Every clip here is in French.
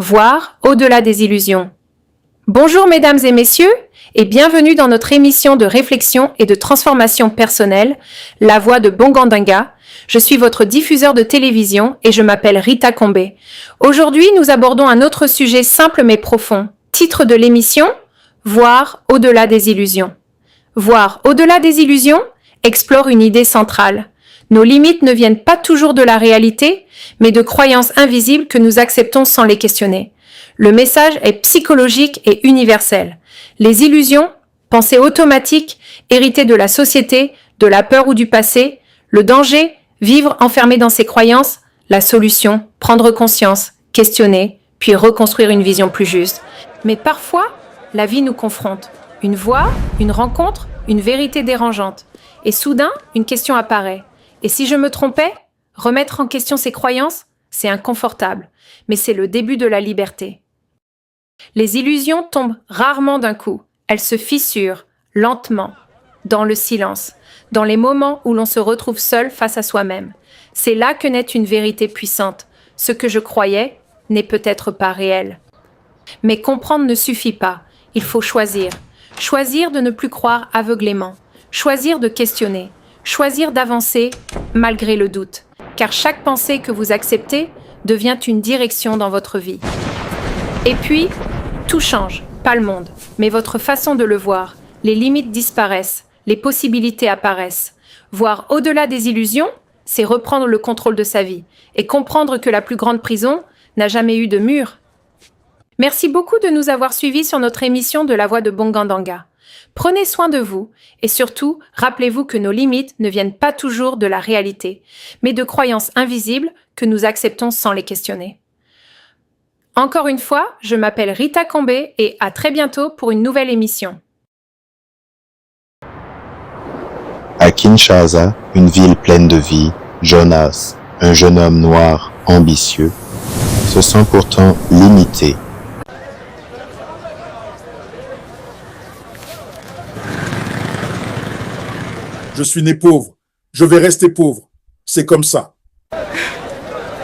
Voir au-delà des illusions. Bonjour mesdames et messieurs, et bienvenue dans notre émission de réflexion et de transformation personnelle, La Voix de Bongandinga. Je suis votre diffuseur de télévision et je m'appelle Rita Combé. Aujourd'hui, nous abordons un autre sujet simple mais profond. Titre de l'émission, Voir au-delà des illusions. Voir au-delà des illusions explore une idée centrale. Nos limites ne viennent pas toujours de la réalité, mais de croyances invisibles que nous acceptons sans les questionner. Le message est psychologique et universel. Les illusions, pensées automatiques, héritées de la société, de la peur ou du passé, le danger, vivre enfermé dans ses croyances, la solution, prendre conscience, questionner, puis reconstruire une vision plus juste. Mais parfois, la vie nous confronte. Une voix, une rencontre, une vérité dérangeante. Et soudain, une question apparaît. Et si je me trompais? Remettre en question ses croyances, c'est inconfortable, mais c'est le début de la liberté. Les illusions tombent rarement d'un coup. Elles se fissurent, lentement, dans le silence, dans les moments où l'on se retrouve seul face à soi-même. C'est là que naît une vérité puissante. Ce que je croyais n'est peut-être pas réel. Mais comprendre ne suffit pas. Il faut choisir. Choisir de ne plus croire aveuglément. Choisir de questionner. Choisir d'avancer malgré le doute. Car chaque pensée que vous acceptez devient une direction dans votre vie. Et puis, tout change, pas le monde, mais votre façon de le voir. Les limites disparaissent, les possibilités apparaissent. Voir au-delà des illusions, c'est reprendre le contrôle de sa vie et comprendre que la plus grande prison n'a jamais eu de mur. Merci beaucoup de nous avoir suivis sur notre émission de La Voix de Bongandinga. Prenez soin de vous et surtout, rappelez-vous que nos limites ne viennent pas toujours de la réalité, mais de croyances invisibles que nous acceptons sans les questionner. Encore une fois, je m'appelle Rita Combé et à très bientôt pour une nouvelle émission. À Kinshasa, une ville pleine de vie, Jonas, un jeune homme noir ambitieux, se sent pourtant limité. Je suis né pauvre. Je vais rester pauvre. C'est comme ça.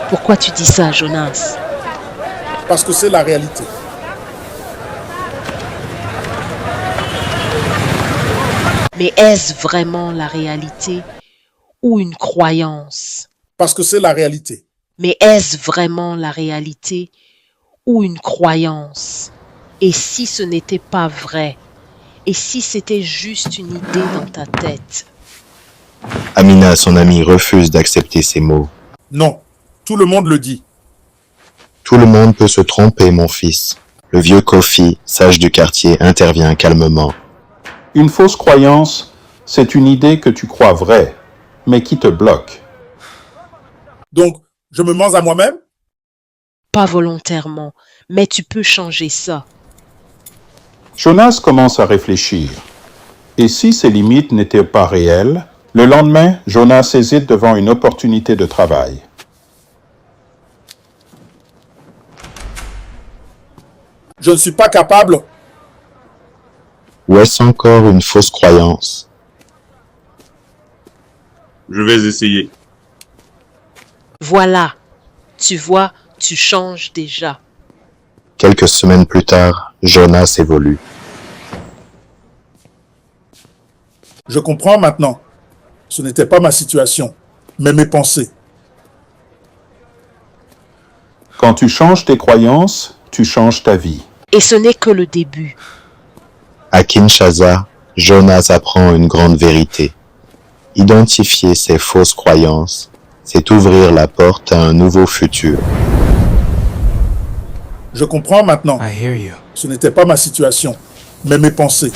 Pourquoi tu dis ça, Jonas? Parce que c'est la réalité. Mais est-ce vraiment la réalité ou une croyance? Parce que c'est la réalité. Mais est-ce vraiment la réalité ou une croyance? Et si ce n'était pas vrai? Et si c'était juste une idée dans ta tête? Amina, son amie, refuse d'accepter ces mots. Non, tout le monde le dit. Tout le monde peut se tromper, mon fils. Le vieux Kofi, sage du quartier, intervient calmement. Une fausse croyance, c'est une idée que tu crois vraie, mais qui te bloque. Donc, je me mens à moi-même? Pas volontairement, mais tu peux changer ça. Jonas commence à réfléchir. Et si ses limites n'étaient pas réelles, le lendemain, Jonas hésite devant une opportunité de travail. Je ne suis pas capable. Ou est-ce encore une fausse croyance? Je vais essayer. Voilà, tu vois, tu changes déjà. Quelques semaines plus tard, Jonas évolue. Je comprends maintenant. Ce n'était pas ma situation, mais mes pensées. Quand tu changes tes croyances, tu changes ta vie. Et ce n'est que le début. À Kinshasa, Jonas apprend une grande vérité. Identifier ses fausses croyances, c'est ouvrir la porte à un nouveau futur. Je comprends maintenant. Ce n'était pas ma situation, mais mes pensées.